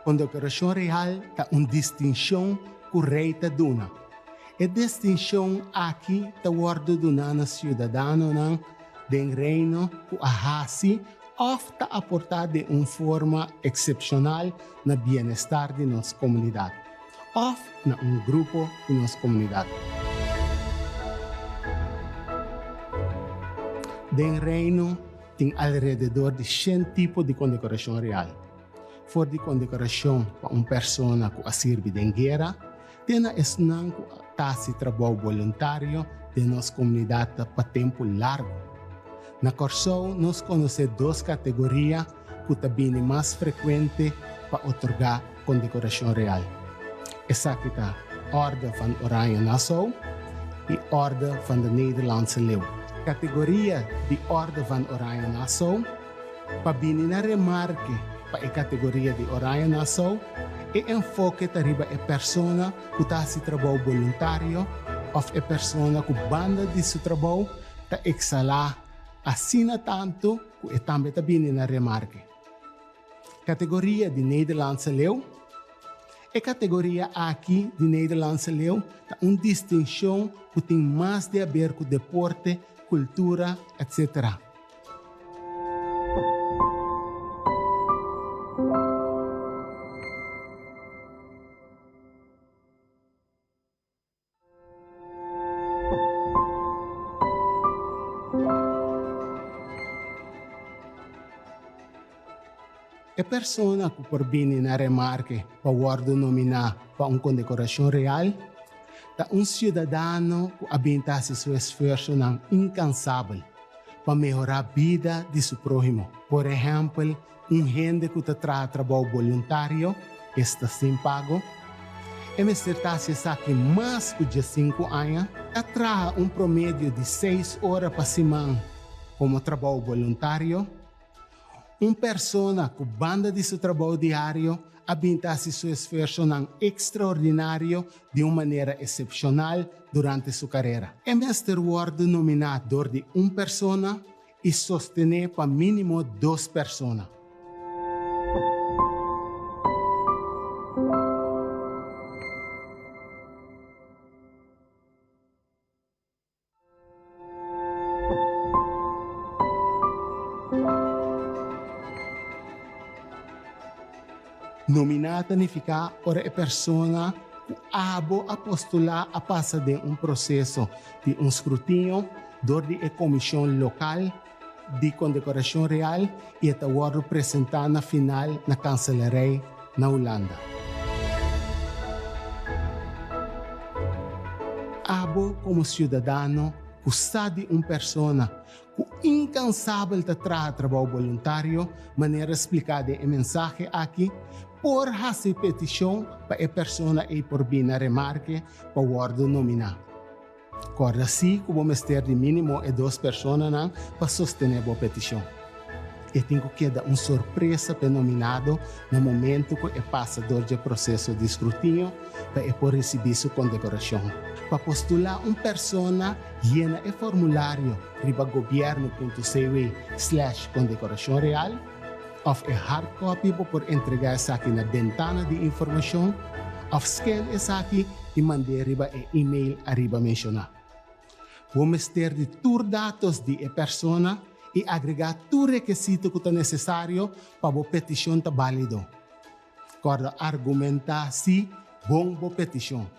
Condecoração real é uma distinção que o rei te dona. E distinção aqui te guarda donada cidadano do reino que ahasi ofta aportar de uma forma excepcional no bem-estar de nossa comunidade, ou na grupo de nossa comunidade. Do reino tem alrededor de 100 tipos de condecoração real. For de condecoração para uma pessoa que serve em guerra, tem a esnan que está trabalho voluntário de nossa comunidade para tempo largo. Na Corsou, nós conhecemos duas categorias que também são mais frequentes para otorgar condecoração real. Essa é a Ordem van Oranje Nassau de Orde van de Nederlandse Leeuw. Categoria de Orde van Oranje Nassau, pabini na remarque pa a categoria de Oranje Nassau, e enfoque tariba e persona que está se trabalho voluntário ou e persona que banda de seu trabalho ta exala assina tanto que também ta bini na remarque. Categoria de Nederlandse Leeuw. A categoria aqui de Nederlandse Leeuw tá distinção que tem mais de a ver com deporte, cultura, etc. A persona que por bem na remarque para o ordem nominar para uma condecoração real, é cidadão que abençoa seu esforço incansável para melhorar a vida de seu próximo. Por exemplo, gente que traz trabalho voluntário, está sem pago, e me certeza que mais de 5 anos, traz promédio de 6 horas por semana como trabalho voluntário. Persona que banda de seu trabalho diário abençoa seu esforço extraordinário de uma maneira excepcional durante sua carreira. Este word nominador de persona e sostener para mínimo 2 personas. Nominata significa ora a persona que abo a postular a passar de processo de escrutínio dor de comissão local de condecoração real e está representada na final na cancelaria na Holanda. Abo como cidadão que sabe persona que incansável de trabalho voluntário, maneira explicada em mensagem aqui, por fazer petição para a persona e por bem na remarque para o ordem nominar. Corda assim que vamos ter de mínimo 2 pessoas para sostener a petição. E tenho que dar uma surpresa para o nominado no momento que é passador do processo de escrutínio para receber sua condecoração. Para postular persona, llena o formulário riba governo.cw/condecoração real ou hard copy por entregar essa aqui na ventana de informação ou scan essa aqui e mandar riba e-mail arriba mencionar. Vamos ter de todos dados de persona e agregar todo requisito que é necessário para a petição estar válido. Corda argumentar se bom a petição.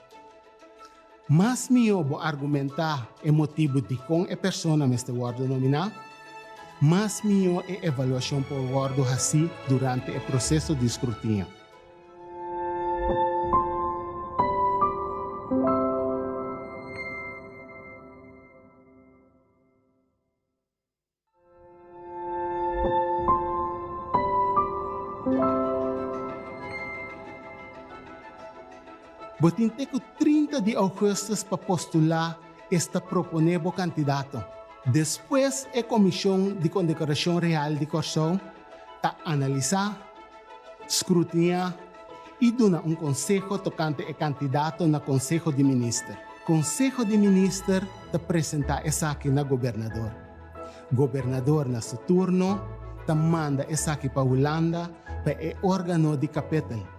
Mas meu vou argumentar o motivo de com a persona neste ordem nominar, mas meu é avaliação por ordem assim durante o processo de escrutínio. Botinte que 30 de agosto para postular esta proponível candidato. Depois, a Comissão de Condecoração Real de Corsão está analisar, escrutinar e dar conselho tocante ao candidato no Conselho de Ministros. Conselho de Ministros está apresentar essa aqui na governador. Governador, na seu turno, está manda essa aqui para a Holanda para o órgão de capital.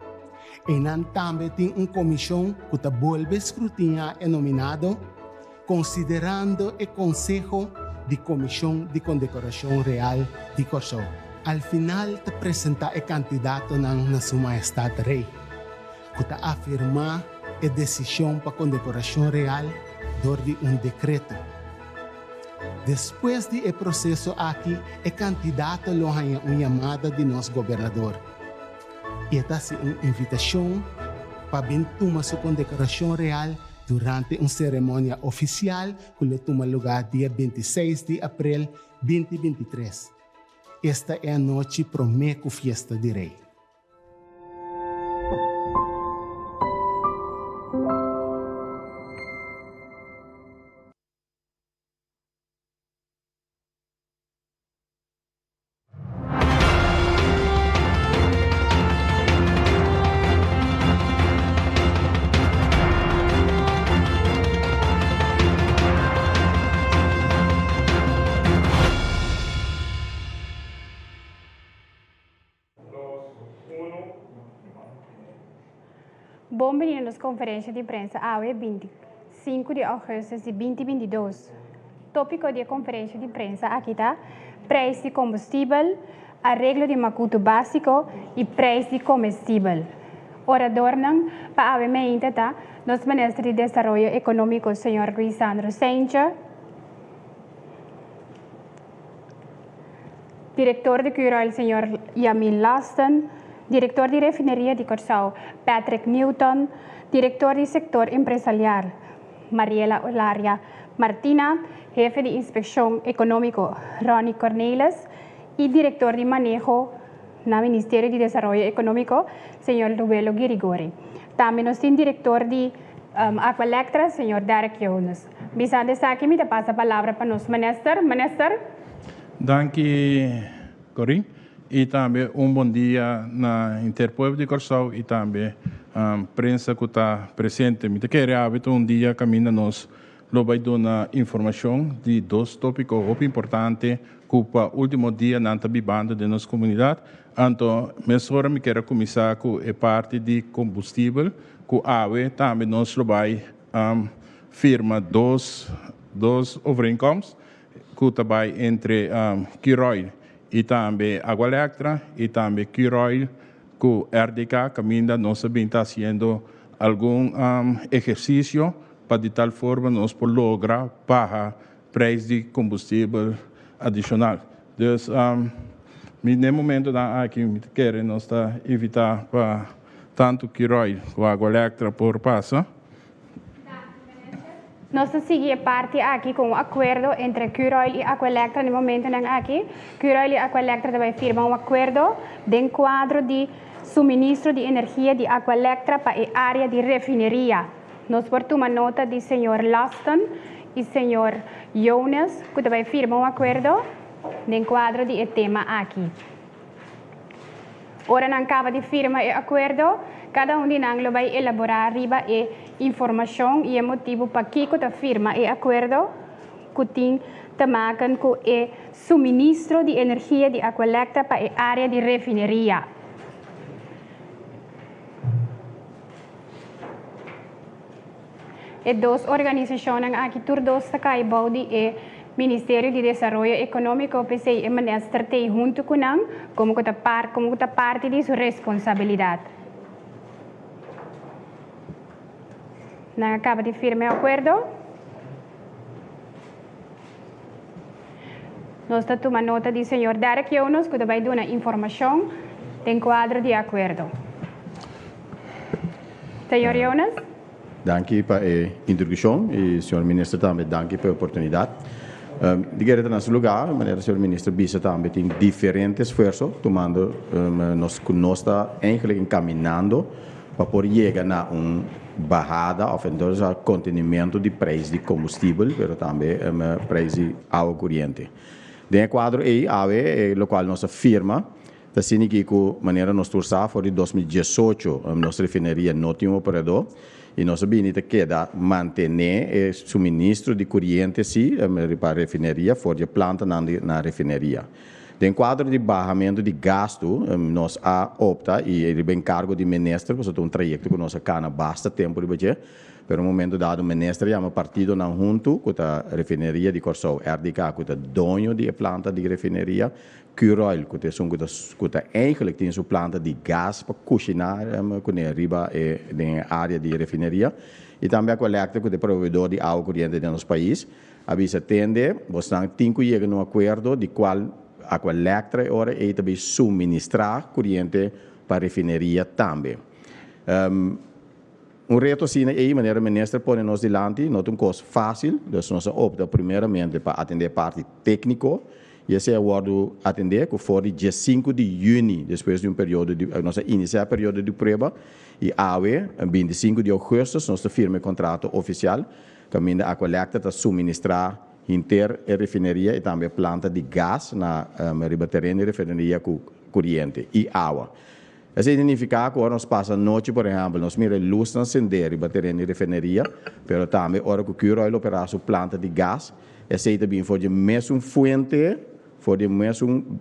E também tem uma comissão que está volve escrutinar e nominado, considerando o Conselho de Comissão de Condecoração Real de Corsão. Al final, te apresenta o candidato na Sua Majestade Rei, que está afirmar a decisão para a condecoração real por decreto. Depois do processo aqui, o candidato lança uma chamada de nosso governador. E esta é uma invitação para vir tomar sua condecoração real durante uma cerimônia oficial que toma lugar dia 26 de abril de 2023. Esta é a noite promeco fiesta de rei. Bom dia nas conferências de imprensa AUE 25 de agosto de 2022. Tópico da conferência de imprensa aqui está: preço de combustível, arreglo de macuto básico e preço de comestível. Orador para AUE Meinta está nosso ministro de Desenvolvimento Econômico, senhor Luiz Sandro Sencha, diretor de Curoil, senhor Yamil Laston, diretor de Refineria de Corsau, Patrick Newton, diretor de Sector Empresarial, Mariela Olaria Martina, jefe de Inspección Económico, Ronnie Cornelis, y director de Manejo no Ministerio de Desarrollo Económico, señor Rubelo Girigori. También nos tiene director de Aqualectra, señor Derek Jones. Bisante aqui, me passa a palavra para nos minister. Danke, Corinne. E também bom dia na Interpueblo de Corsau e também prensa que está presente. Me queria hábito dia caminha nós lo vai dar informação de dois tópicos muito importantes que o último dia na bibanda de nossa comunidade. Então, mesora me quero começar com a parte de combustível, com a AWE também nós lo vai firma dois overeenkomsten que trabalha entre Curoil e também Aqualectra e também Curoil com RDK caminha nós também está fazendo algum exercício para de tal forma nós por lograr baixar preço de combustível adicional. Então, no momento aqui me querem nós está evitar para tanto Curoil como Aqualectra por passar. Nós seguimos parte aqui com um acordo entre Curoil e Aqualectra no momento aqui. Curoil e Aqualectra vai firmar um acordo de quadro de suministro de energia de Aqualectra para a área de refineria. Nós portamos nota do senhor Laston e senhor Jonas, que vai firmar um acordo de quadro de tema aqui. Ora não acaba de firmar o acordo, cada de nós vai elaborar riba e informação e motivo para que a firma e acordo que tem também com o suministro de energia de Aqualectra para a área de refineria. E duas organizações aqui, todos estão envolvidos e Ministério de Desenvolvimento Econômico, PC e Ministério tem junto com nós, como parte de sua responsabilidade. Não acaba de firmar o acordo. Nós estamos tomando nota do senhor Derek Jonas, que vai dar informação do quadro de acordo. Senhor Jonas? Danke para a introdução e, senhor ministro, também danke pela oportunidade. De guerra nesse lugar, maneira senhor ministro Bisa também tem diferentes esforços, tomando nós está encaminhando para poder chegar a bajada ou então a contenimento de preço de combustível, mas também preço de água corrente. Dentro do quadro aí, AWE, o qual nossa firma, está sendo que com maneira nós torçar for de 2018, nossa refineria não tinha um operador. E nós sabemos que manter o suministro de corrente para a refineria, for de planta na refineria. Em quadro de barramento de gasto, nós opta e ele vem cargo de ministro, porque é um trajeto que nós cana basta tempo de budget. Pero no momento dado, o ministro chama partido na junto com a refineria de Corsau, RDK, com o dono de planta de refineria, Curoil, que eigenlijk tem sua planta de gás para cozinhar, com a riba na área de refineria, e também a Aqualectra, que é provedor de água corrente do nosso país. A visa tende, você tem que chegar num acordo de qual a Aqualectra agora é também suministrar corrente para a refineria também. Reto assim, aí maneira ministra põe nos delante, não é coisa fácil, então nós opta primeiramente para atender a parte técnica, e esse é o acordo atender que for dia 5 de junho, depois de período de nós iniciar o período de prova, e AWE, 25 de agosto, nós firma contrato oficial, que a Aqualectra está suministrar inter a refineria e também planta de gás na ribaterreno de refineria com corrente e água. Isso significa que nós passamos a noite, por exemplo, nós miramos luz na acender e bateria de refineria, mas também, hora que o Curoil opera sua planta de gás, esse também foi de mesmo fuente, foi de mesmo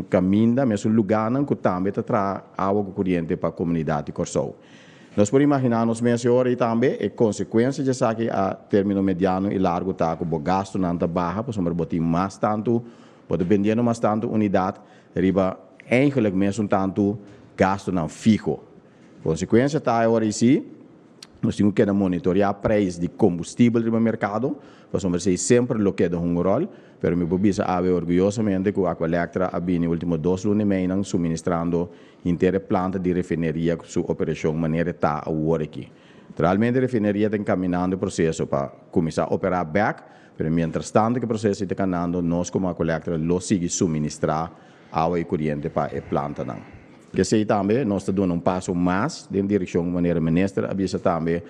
caminho, mesmo lugar, que também traz água corrente para a comunidade de Corsau. Nós podemos imaginar nos meses horas também e consequências de saque a término mediano e largo tá com o gasto não tá barra, por exemplo, botar mais tanto, pode vendendo mais tanto unidade, riba eigenlijk mesmo tanto gasto não fico. Consequência tá agora sim, nós temos que monitorar o preço de combustível no mercado, por exemplo, sempre lo que é um rol, mas me bisa ave orgulhosamente que a Aqualectra ha nos últimos 2 lunes menos suministrando inteira planta de refineria com sua operação maneira tá agora aqui. Realmente a refineria está caminhando o processo para começar a operar back, mas mientras tanto que o processo está caminhando, nós como Aqualectra lo sigue suministrar água e corrente para a planta não. Que sei também, nós estamos dando passo mais em direção de maneira ministra, avisa também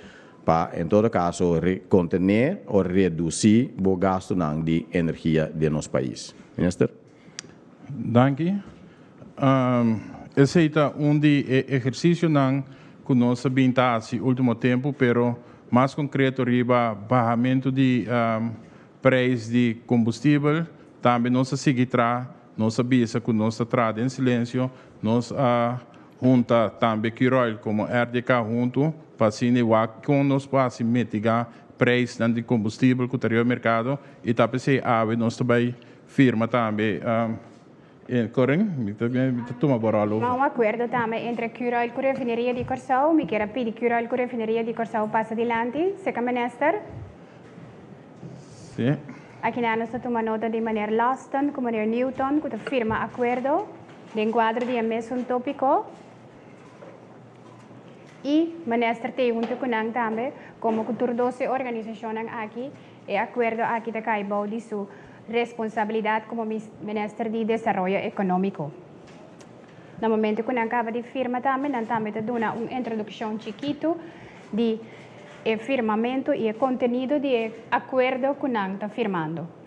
para, em todo caso, conter ou reduzir o gasto de energia de nosso país. Minister? Danke. Esse é exercício que nós sabemos no último tempo, pero mais concreto riba barramento de preço de combustível, também nós seguimos nós sabemos que nós estamos em silêncio, nós junta também Kirol como RDK junto, para assim com nós para mitigar preço de combustível que está no mercado e também se ave nós também firma também Correm, toma boralo. Há acordo também entre Kirol e a refinaria de Corsau, me quero pedir Kirol e a refinaria de Corsau passa adiante, seca minister? Sim. Aqui nós tomamos nota de maneira Laston, com maneira Newton, que firma acordo de enquadro de mesmo tópico. E minister tem junto com nós também, como que tur 12 organizações aqui, e acordo aqui da Caibau de sua responsabilidade como ministro de Desenvolvimento Econômico. No momento que nós acaba de firma também, nós também te dona uma introdução chiquito de firmamento e conteúdo de acordo que nós está firmando.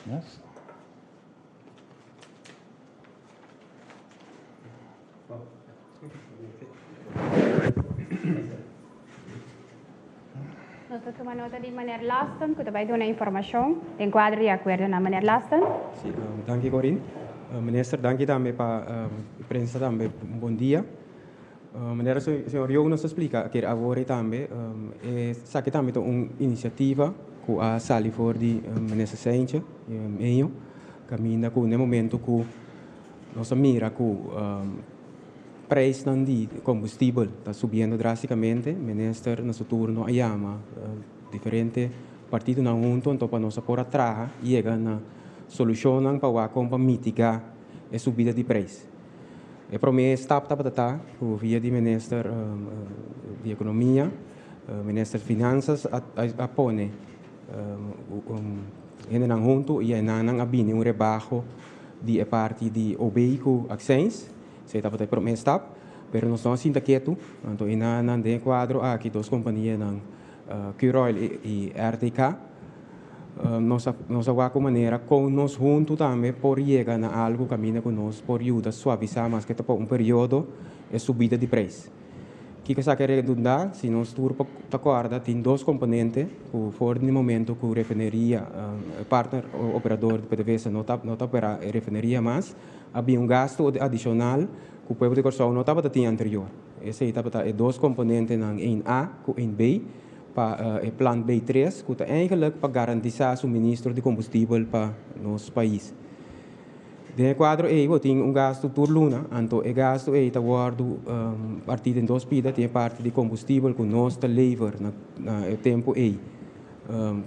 Yes. Nós tomamos nota de maneira Laston, que vai dar uma informação de enquadro de acordo na maneira Laston. Sim, danke Corin. Minister, danke também para a imprensa também. Bom dia. Maneira senhor eu nos explica que agora também sabe também uma iniciativa que a sali for de minister Sainz eu caminha com no momento que nós mira que preço de combustível está subindo drasticamente. Minister no seu turno chama diferentes partidos na junto então para nós por atrás chega na solução para mitigar a subida de preço. E para mim está o via de minister de economia, minister de finanças apone ainda junto e ainda abine rebaixo de parte de obeico accents, se está para mim está, pero nós estamos ainda quieto, então ainda de quadro aqui duas companhias Kirol e RTK. Nós vamos maneira com nós juntos também por chegar a algo caminho com nós por ajudar a suavizar mais que por período de subida de preço. Que você quer redundar, se nós turpo acorda tem dois componentes, que for no momento que a refineria, partner operador de PDVSA não opera a refineria mais, havia gasto adicional que o povo de Corsau não estava tendo anterior. Esse é dois componentes em A e em B, para o plano B3, que é eigenlijk para garantir o suministro de combustível para nosso país. De quadro E, tem gasto por luna, então o gasto E está guardo partido em duas pidas, tem parte de combustível que nós está lever no tempo E,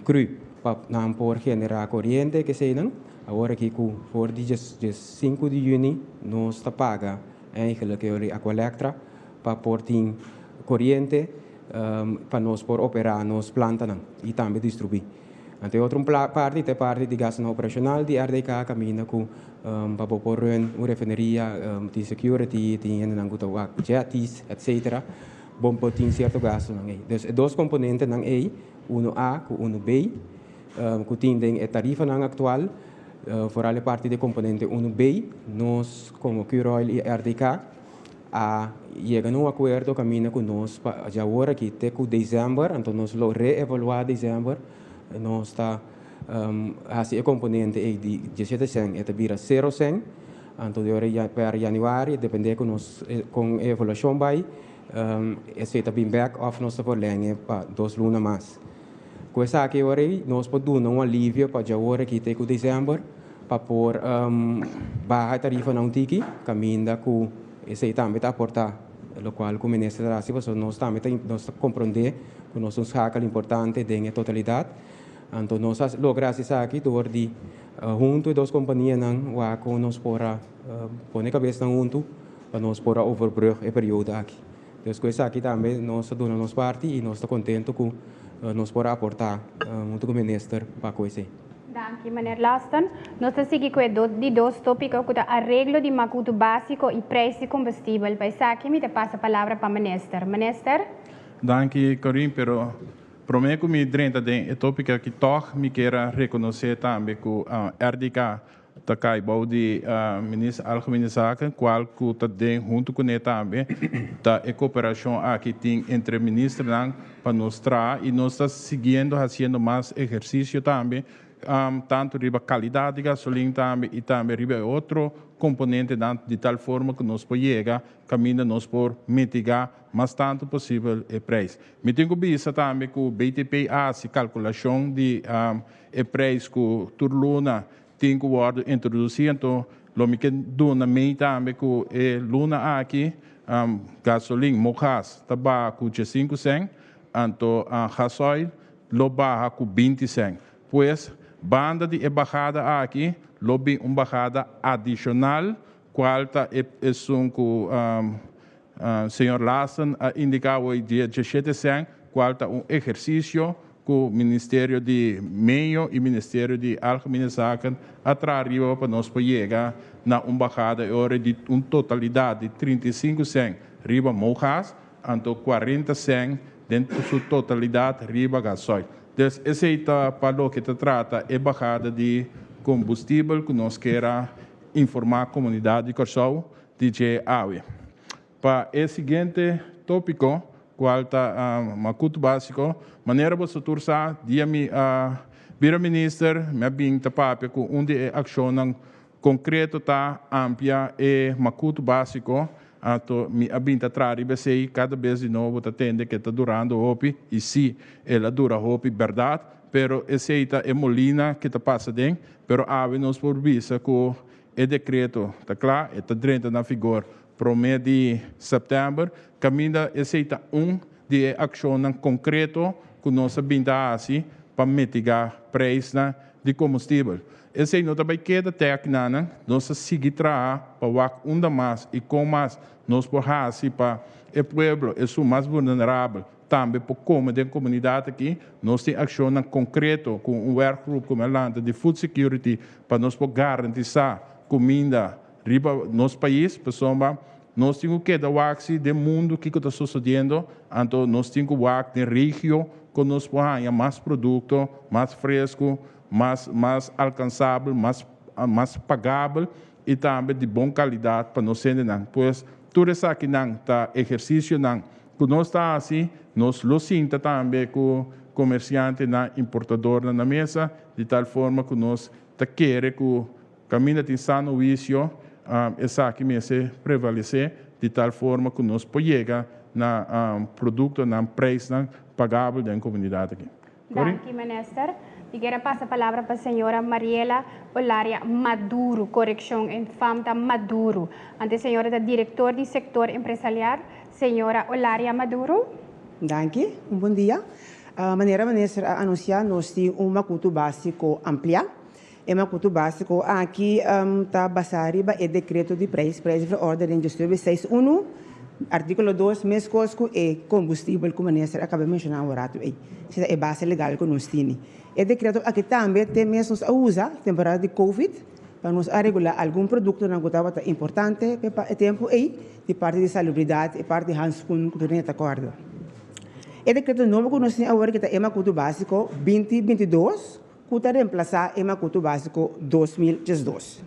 cru, para não por generar corrente que sei não, agora que por dia 5 de junho nós está paga eigenlijk a Aqualectra para por tem corrente para nós por operar nos plantas e também distribuir. Então, outra parte de gasto operacional de RDK caminha com para por uma refineria de security, tem jetis, etc. Bom, tem certo gasto não é. Então, dois componentes não é, uno A com uno B, que tem a tarifa não atual, fora a parte de componente uno B, nós como Curoil e RDK chega num acordo caminha com nós já agora que até com dezembro, então nós lo reevaluar dezembro. Nós está assim componente de 17% eta vira 0%, então para januário depende com evaluação vai esse está bem back off nós por lenha para 2 lunas mais. Com essa aqui agora nós podemos dar um alívio para já agora que tem com dezembro para por baixa tarifa não tiki caminha com esse também está aportar o qual como ministro da Raça nós também nós compreender que nós somos saca importante da totalidade. Então, nós logramos aqui, de junto duas companhias, nós podemos pôr a cabeça junto, para nós poder overbrug o período aqui. Então, com isso aqui também, nós estamos na nossa parte e nós estamos contentes com nós poder aportar junto com o ministro para coisa. Danke, meneer Lasten. Nós seguimos com de dois tópicos, que é arreglo de macuto básico e preço de combustível. Para isso aqui, me passa a palavra para o ministro. Ministro? Danke, Corinne, pero prometo me drenta de tópica que toch me queira reconhecer também que RDK tá cai de ministro algemene zaken qual que tá de junto com ele também tá a cooperação aqui tem entre ministros para nós e nós está seguindo fazendo mais exercício também tanto riba qualidade de gasolina também e também riba outro componente de tal forma que nós podemos chegar caminho nós por mitigar mais tanto possível o preço. Me tenho visto também que o BTP se calculação de o preço que o Turluna tem que ser introduzido, então lo me que dona meio também que o Luna aqui gasolina, mojas, tabaco de 5 cents, então gasoil lo baja com 20 cents. Pois banda de bajada aqui, lobby bajada adicional, qual está senhor Lassen indicava hoje dia 17 cents, qual está exercício que o Ministério de Meio e Ministério de Algemene Zaken atraiu para nós chegar na bajada de uma totalidade de 35 cents riba mojas, então 40 cents dentro da sua totalidade riba gasoil. Então, esse é para o que se trata é bajada de combustível que nós queremos informar a comunidade de Corsau de AUE. Para o seguinte tópico, qual está macuto básico, maneira você tursa, dia me vira ministro, me bem tapapia com onde ação concreto tá ampla e macuto básico, então me bem tratari bem cada vez de novo tá tende que está durando hopi e se ela dura hopi verdade, pero esse é molina que tá passa dentro, pero ave nos por vista que o decreto tá claro, está dentro na figura para o mês de setembro, caminha esse de ação concreto que nós binda assim para mitigar preço de combustível. Esse não também queda técnica, nós seguir para o mais e com mais nós por assim para o povo é o mais vulnerável. Também por como da comunidade aqui, nós temos ação concreto com um workgroup como a de food security para nós garantizar comida riba nosso país, pessoal, nós temos que dar o do mundo que está sucedendo, então nós temos que dar da região que nós podemos mais produto, mais fresco, mais alcançável, mais pagável e também de boa qualidade para nós sermos. Pois tudo isso aqui está exercício que nós está assim, nós lo sinta também com comerciante na importador na mesa, de tal forma que nós queremos que o caminho de sano vício essa aqui me se prevalecer de tal forma que nós podemos chegar na produto, na preço pagável da comunidade aqui. Danke, minister. E quero passar a palavra para a senhora Mariela Olaria Maduro, correção, em famta Maduro. Ante a senhora da diretor do setor empresarial, senhora Olaria Maduro. Danke, bom dia. Maneira a anunciar, nós temos um macuto básico amplia. É macuto básico aqui está baseado no decreto de preço de ordem de 6.1, artículo 2, mês cosco e combustível, como a ministra acabou de mencionar agora. Isso é base legal que nós temos. O decreto aqui também tem mesmo usa temporada de Covid para nos regular algum produto que estava importante para o tempo aí, de parte de salubridade e parte de Hanskun que não está acordo. O decreto novo que nós temos agora que é macuto básico 2022, que está reemplaçar o macuto básico 2012.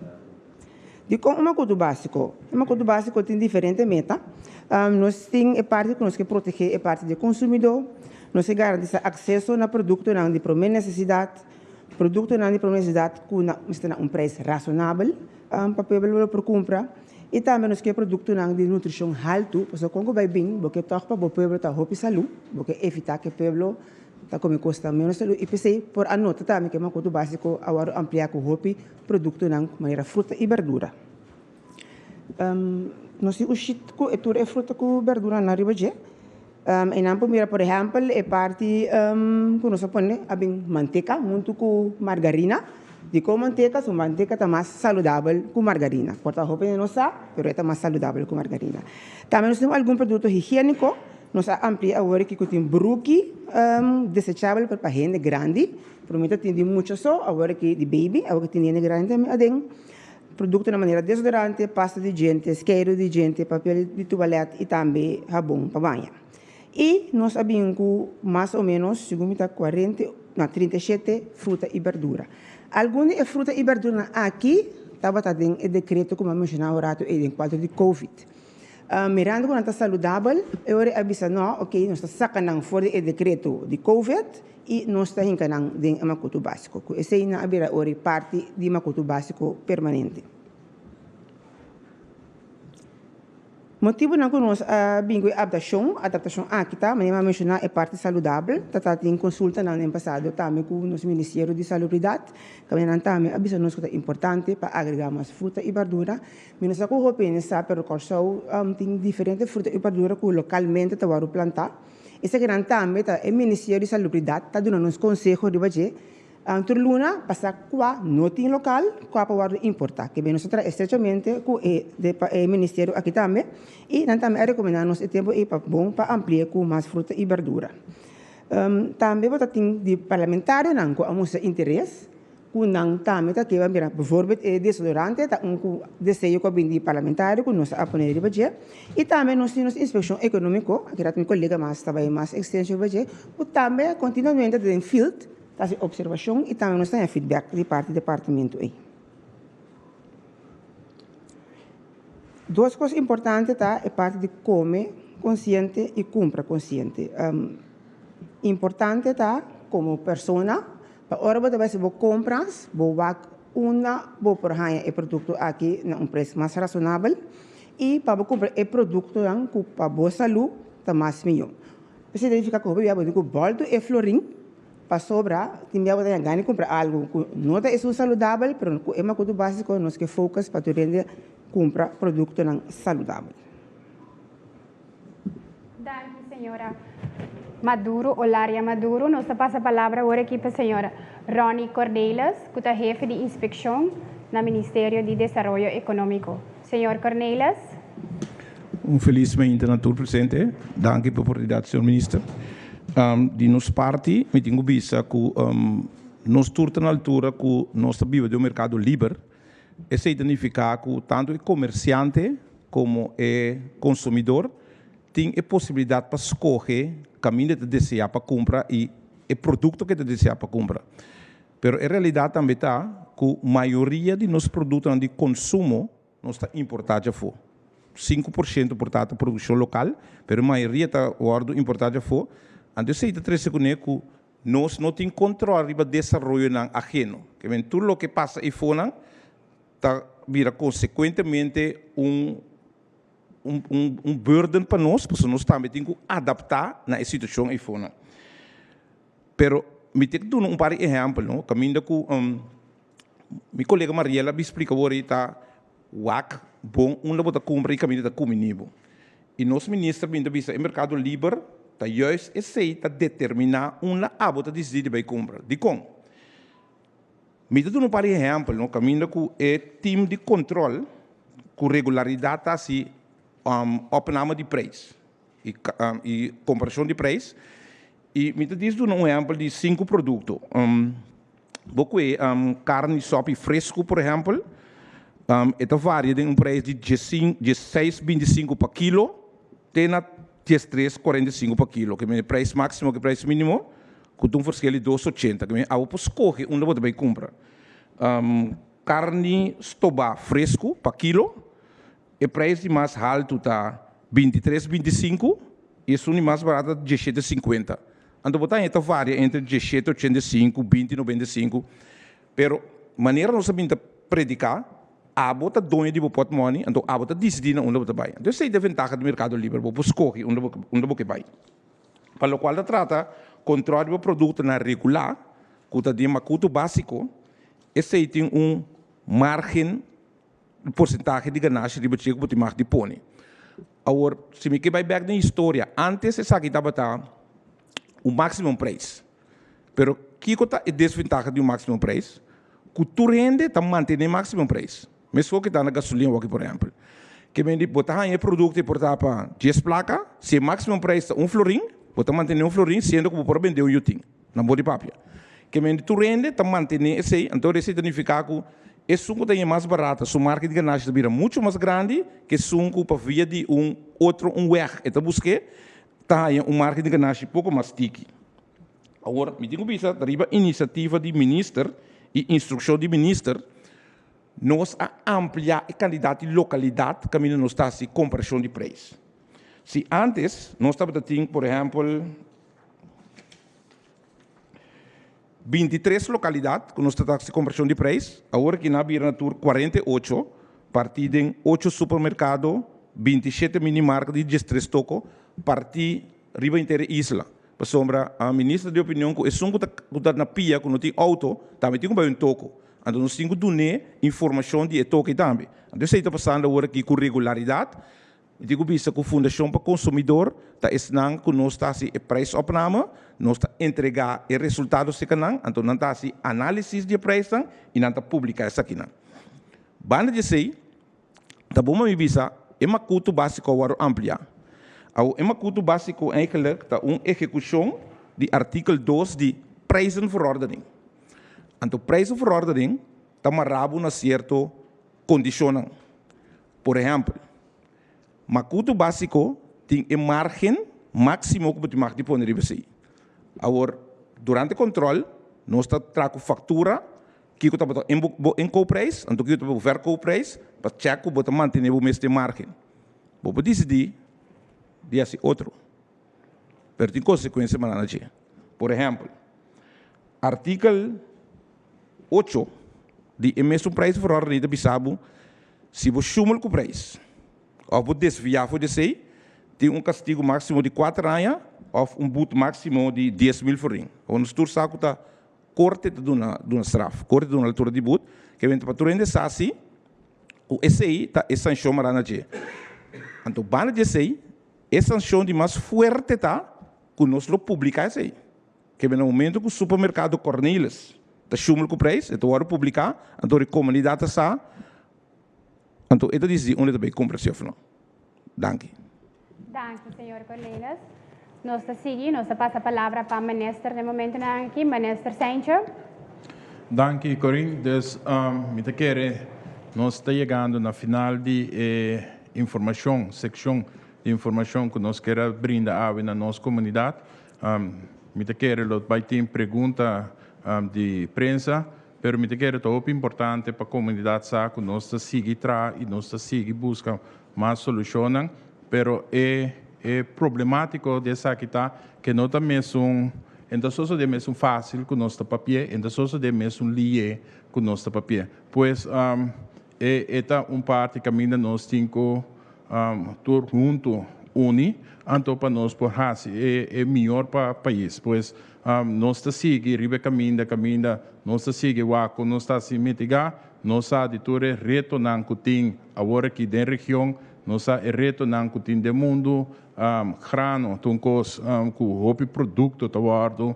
De como o macuto básico tem diferentes metas. Nós temos a parte que nós queremos proteger a parte do consumidor, nós garantimos acesso a produtos de primeira necessidade, produtos de primeira necessidade com um preço razoável para o povo para comprar. E também nós queremos produtos de nutrição alta, porque quando vai bem, porque toca para o povo estar com saúde, porque evitar que o povo está com custa menos saúde. E pensei, por a nota também que é macuto básico, agora ampliar com o produtos de maneira fruta e verdura. Nós temos o fruta com verdura na ribadia. E na primeira, por exemplo, é parte que nós põe a manteca junto com margarina. De com manteca está mais saudável com margarina. Porta roupa não sabe, mas está mais saudável com margarina. Também nós temos algum produto higiênico. Nós ampliamos agora que tem bruque desejável para gente grande. Prometo que tem muito só, agora que de baby, agora que tem gente grande também. Produto de maneira desodorante, pasta de dente, isqueiro de dente, papel de toalete e também sabão para banhar. E nós abrimos mais ou menos, segundo 37 fruta e verdura. Algumas fruta e verdura aqui estava em decreto, como eu mencionava, em quadro de Covid. Mirando quando está saudável, eu avisa, não, ok, nós estamos sacando fora o decreto de Covid e nós estamos encanando de macuto básico. Essa é a parte de macuto básico permanente. Motivo não que nós bingo adaptação aqui tá, mas eu mencionar é parte saudável, tá tem consulta no ano passado também com o nosso Ministério de Salubridade, também também avisa nós que é importante para agregar mais fruta e verdura, mas nós com pensar pelo corso tem diferentes fruta e verdura que localmente tá varo plantar. Esse grande também tá o Ministério de Salubridade tá dando nos conselho de baje Turluna passa qua noti local qua para importar que bem nós estrechamente com o Ministério aqui também e também recomendamos o tempo e para bom para ampliar com mais fruta e verdura. Também vou ter de parlamentário não com a interesse com não também tá que vai virar bijvoorbeeld desodorante tá desejo com bem parlamentário com nós apoiar de budget e também nós temos inspeção econômico aqui tá meu colega mais também mais extension budget e também continuamente em field faz observação e também nós temos feedback de parte do departamento aí. Duas coisas importantes tá é parte de comer consciente e compra consciente. Importante tá como pessoa para hora você vai compras, vou por ganhar o produto aqui na preço mais razoável e para comprar o produto para boa saúde tá mais melhor. Você identifica que o boldo é florim para sobrar, tem que ganhar comprar algo que não é saudável, mas é uma básico, nós que focus para render comprar produto saudável. Danke, senhora Maduro, Olaria Maduro. Nós passa a palavra agora aqui para a senhora Ronnie Cornelis, que é chefe de inspeção no Ministério de Desenvolvimento Econômico. Senhor Cornelis. Feliz internatura presente. Danke pela oportunidade, senhor ministro. De nos parte, me tenho visto que nós estamos na altura que nós vivemos de um mercado livre. Isso significa que tanto o comerciante como o consumidor tem a possibilidade para escolher o caminho que deseja para comprar e o produto que deseja para comprar. Mas a realidade também está que a maioria de nossos produtos de consumo não está importado fora. 5% portanto produção local, mas a maioria está importada fora. Então, se você que nós não temos controle sobre o desenvolvimento ajeno, que tudo o que passa aí fora está vira consequentemente burden para nós, porque nós também temos que adaptar na situação aí fora. Pero me tek doen um par exemplo, no? Caminho com minha colega Mariela me explica ahorita wak bom um labo da compra e caminho da comunibo. E nosso ministro vinda bisa em mercado livre tá juist aceita determinar la abo tá decidir vai compra. De com me dá um par exemplo, no? Caminho com time de controle com regularidade assim opname de preço e comparação de preço. E me diz um exemplo de 5 produtos. Carne sopa fresco, por exemplo, esta varia de preço de 16,25 por quilo, até 13,45 por quilo, que é o preço máximo, que é o preço mínimo, que tu forskelli 2,80, que é a opos escolhe onde você vai comprar. Carne stoba fresco por quilo, o preço mais alto está 23,25 e o mais barato 17,50. Então, botar esta varia entre 17,85 e 20,95. Pero, maneira não sabemos predicar, a bota dono de pot money, então a bota decidir onde você vai. Então, sei da vantagem do mercado livre, você escolhe onde você vai. Para o qual trata controle do produto na regular, que está de macuto básico, esse tem margem, porcentagem de ganância de você que você mais de pone. Agora, se me vai back na história, antes essa aqui estava o máximo preço. Pero que está a desvantagem de máximo preço? Que tu rende está mantendo o máximo preço. Mesmo que está na gasolina aqui, por exemplo. Que vem de botar em produto e portar para 10 placas, se o máximo preço é florim, botar manter florim, sendo que você pode vender yutim, na boa de papel. Que vem de tu rende está mantendo esse, então esse significa que esse suco tem mais barato, sua marca de ganância vira muito mais grande que o suco para via de outro weg. Então busque tá marca de ganância pouco mais sticky. Agora, me digo bisa, deriva iniciativa de ministro e instrução de ministro, nós ampliar a quantidade de localidade que nós está assim comparação de preço. Se antes nós estava tendo, por exemplo, 23 localidades que nós está assim comparação de preço, agora que na Bira Natur 48, partido em 8 supermercados, 27 minimarcas de 13 toco, partir riba inteira isla. Para sombra, a ministra de opinião que é só que está na pia, que não tem auto, também tem um toco. Então, nós temos que dar informação de toque também. Então, isso está passando agora aqui com regularidade. Eu digo que a Fundação para o Consumidor está ensinando que nós está assim, o preço opname, nós está entregar o resultado se canang, então não está assim, análise de preço e não está publicar isso aqui. Banda de sei, tá bom me bisa, é uma custo básico agora ampliar. O macuto básico eigenlijk está execução de artikel 2 de prijzenverordening. En de prijzenverordening está amarrado na certo condicional. Por exemplo, macuto básico tem a margem máximo que você pode pôr em você. Agora, durante o controle, nós trazemos factura que está em co-preço, então que está ver co-preço, para checar que você mantém o mesmo margem. Você decidir de assim outro. Pero tem consequências para nós. Por exemplo, artigo 8 de mesmo preço for ordem de bisabo, se você chumul com o preço, ou você desviar for de sei, tem castigo máximo de 4 anos, ou boot máximo de 10.000 forinhos. Ou nos tur saco tá corte de uma straf, corte de uma altura de boot, que vem para tu rende sasi, o SI tá essa sanção para nós. Então, bana de sei essa sanção de mais forte tá que nós lo publicar isso aí. Que no momento que o supermercado Cornelis está chumul com o preço, então hora publicar, então a comunidade está, então ele diz onde também compra seu não. Danke. Danke, senhor Cornelis. Nós seguimos, nós passa a palavra para o ministro de momento aqui, ministro Sancho. Danke, Corinne. Dus, me te quero, nós está chegando na final de informação, secção de informação que nós queremos brindar na nossa comunidade. Me te quero, vai ter pergunta de prensa, mas me te quero é importante para a comunidade saber que nós está seguir atrás e nós está seguir buscando mais soluções, mas é problemático dessa aqui que não está mesmo então só de mesmo fácil com nosso papel, então só de mesmo lié com nosso papel. Pois esta parte que ainda nós temos junto uni, então para nós por é melhor para o país. Pois nós está seguindo, riba caminha, nós está seguindo, nós está se mitigar, nós está de todo retornar com tem agora aqui dentro da região, nós está retornar com tem do mundo, grano, toncos, com roupa produto, tawardo,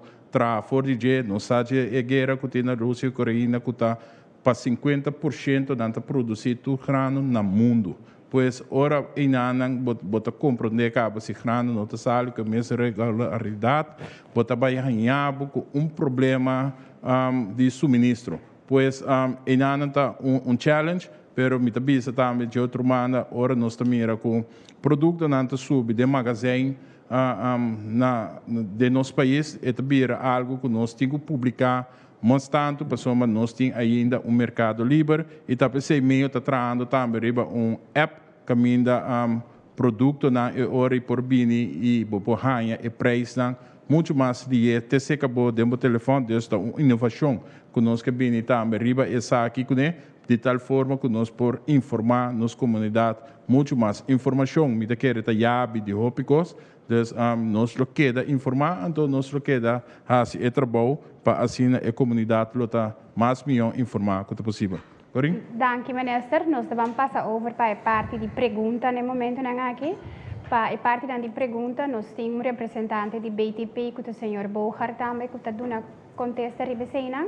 fora de nós está a guerra com tem na Rússia e Ucrânia, que está para 50% da produção de grano no mundo. Pois, ora, inanang, bota compreender que esse grano não está saindo, que mesmo regularidade, bota vai ganhar com problema de suministro. Pois, inanang está challenge, pero me tabisa também de outra maneira, ora nós também com produto não está subindo de magazine de nosso país, é também algo que nós temos que publicar. Mas tanto, pessoal, nós temos ainda mercado livre e também se meio está trazendo também app que minda produto na hora por bini e por ganha e preço muito mais de até se acabou de telefone desta inovação que nós que bini também riba essa aqui de tal forma que nós por informar nossa comunidade muito mais informação me da querer tayabi de hópicos nós lo queda informar então nós lo queda assim é trabalho para assim a comunidade lo tá mais melhor informar quanto possível. Danke, minister. Nós vamos passar over para a parte de pergunta no momento aqui. Para a parte de pergunta, nós temos representante de BTP, que é o senhor Bohar também, que está dando contesta a cena.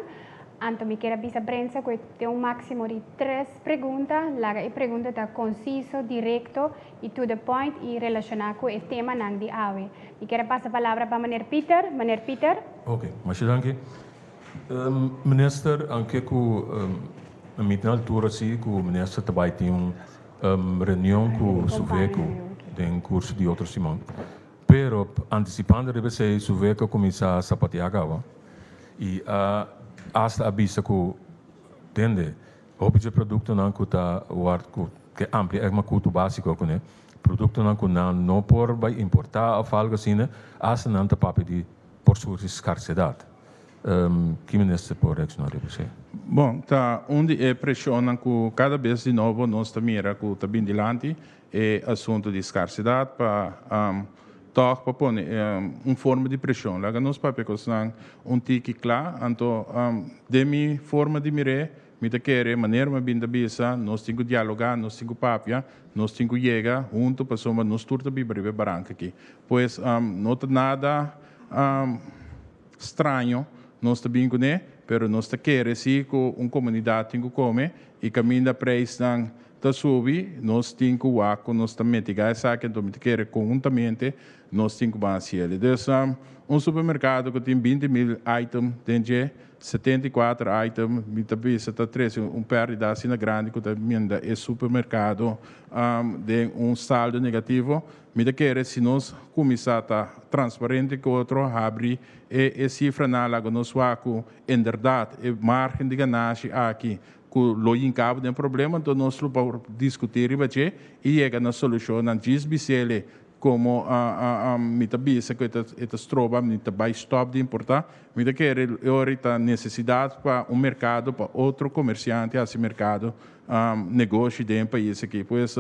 Então, me quero avisar a prensa que tem máximo de 3 perguntas. Lá a pergunta está conciso, direto e to the point e relacionada com o tema de AWE. Me quero passar a palavra para Meneer Pieter. Meneer Pieter. Ok, mas danke. Minister, anche na minha altura, sim, que o ministro também tem reunião com o Suveco, em curso de outro semana. Pero, antecipando, deve ser o Suveco começar a sapatear agora. E hasta avisa que, entende, o produto não está que é amplo, é uma cultura básica, né? Produto não por vai importar ou algo assim, né? Hasta não está para pedir por sua escassidade. Que ministro pode reaccionar a você? Bom, tá onde é pressiona que cada vez de novo nós também era que está bem dilante é assunto de escassidade para para pôr forma de pressão. Lá nós para pegar tique claro, então de minha forma de mirar, me te querer maneira uma bem da bisa, nós temos que dialogar, nós temos que papia, nós temos que chegar junto para somar nós turta bem breve branca aqui. Pois não tem nada estranho. Nós também né, pero nós queremos sim que uma comunidade tem que comer e caminho da preço da subir, nós temos que ir, nós também temos que então querer conjuntamente, nós temos que basear. Então, supermercado que tem 20.000 items, tem 74 items, me também está 13 perda assim grande que também é supermercado de saldo negativo. Me querer se nós começar a transparente com outro abre e cifra na lago nós com em verdade e margem de ganância aqui que lo encabo de problema então nós vamos discutir e chegar na solução não diz bicele como me tabisa que esta trova me vai stop de importar me querer ahorita necessidade para mercado para outro comerciante esse mercado negócio de um país aqui pois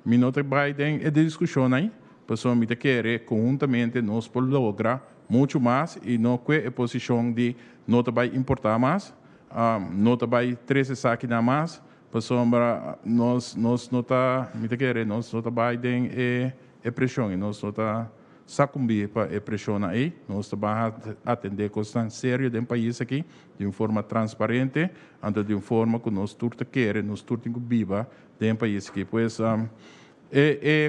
me nota Biden é de discussão aí pessoal me querer conjuntamente nós por lograr muito mais e não é a posição de não vai importar mais não vai trazer saque na mais pessoal nós não tá me querer nós não Biden é pressão e nós não tá sucumbir para a pressão aí nós vamos atender questão séria de um país aqui de uma forma transparente de uma forma que nós turta querer nós turta viva de um país aqui pois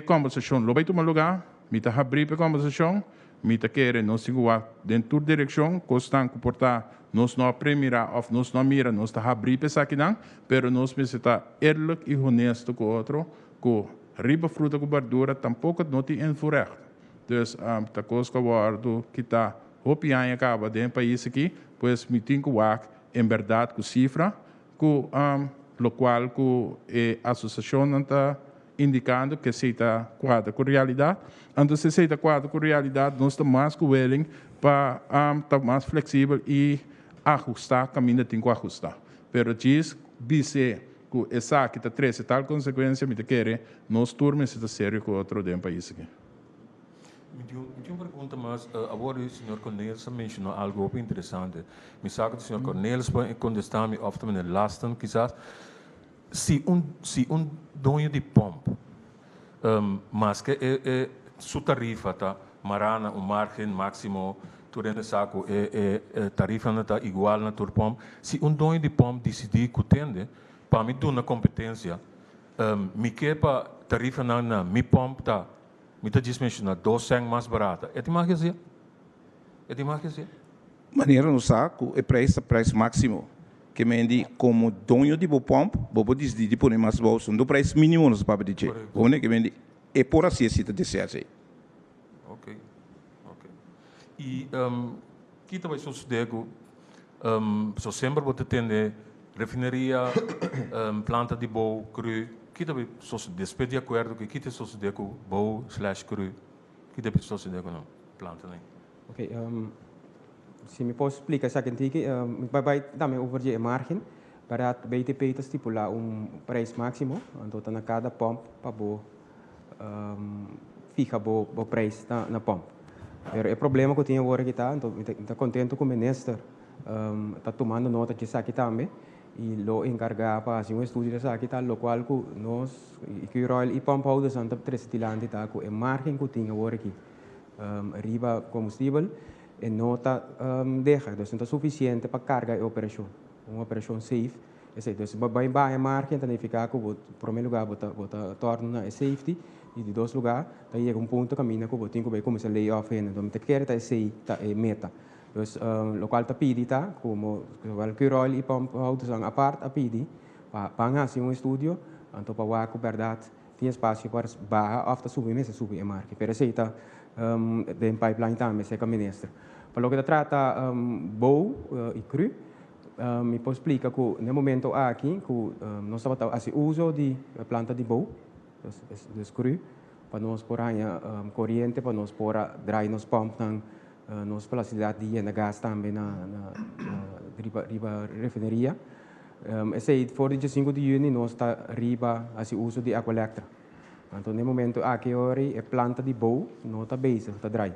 conversação, lo vai tomar lugar, me tá abrir para conversação, me tá querer nós seguir dentro da direção, constant comportar, nós não aprender, nós não mira, nós tá abrir para aqui não, pero nós precisa eerlijk e honesto com o outro, com riba fruta com verdura, tampouco não tem enfurecht. Dus tá coisa que guardo que tá hopian acaba de um país aqui, pois me tem que em verdade com cifra, com lo qual com a associação não tá indicando que se está quadra com a realidade. Então, se está quadra com a realidade, nós estamos mais willing para estar mais flexível e ajustar, caminho tem que ajustar. Pero diz, que essa que está traz tal consequência, me quer, nós turmas está sério com outro de um país aqui. Uma pergunta, mas agora o senhor Cornelis mencionou algo interessante. Me sabe que o senhor Cornelis pode contestar-me ofta meneer Lasten, quizás, se dono de pompa, mas que sua tarifa está marana margem máximo, durante saco tarifa não está igual na tua pompa, se dono de pompa decidir que tende, para mim dar uma competência, me quepa tarifa na mi pompa tá me diz mencionar 2 cents mais barata. É de mais que é de mais que Maneira no saco é preço máximo. Que mendi como dono de pompa, bobo decidi de pôr mais bolso, do preço mínimo nos papéis de cheque. O que mendi é por assim se de ser. Ok. E que também sucede que so sempre você tem refinaria, planta de boa, cru, que também se despe de acordo que que sucede com boa/cru, que também sucede com planta nem. Ok, se me posso explicar essa aqui, vai também over de margem para a BTP estipular preço máximo, então na cada pompa para fica o preço na pompa. Mas o problema que eu tinha agora aqui então estou contente com o ministro, está tomando nota de isso aqui também e lo encargar para fazer estudo dessa aqui tá, lo qual nós que o Royal e pompa holders anta prestilante tá com a margem que tinha agora aqui, riba combustível e nota deixa, então é suficiente para carregar a operação, uma operação safe. Então, vai a margem, então ficar com o primeiro lugar, torna a safety e de dois lugares, daí chega ponto caminha com o botinho que começa a layoff ainda, então te quer tá sei tá meta. Então, local tá pedi tá, como que rol e pompa holders a parte a pedi, para assim estúdio, então para a verdade tem espaço para barra after subir a marca. Pero sei tá den pipeline também, sei que ministro. Para o que trata boa e cru, me posso explicar que no momento aqui que nós estamos fazendo uso de planta de boa, de cru, para nós pôr corrente, para nós pôr dry nos pump, nós facilidade de na gás também na riba refineria. Esse for de 5 de junho nós está riba fazendo uso de água elétrica. Então no momento aqui é planta de boa, não está base, está dry.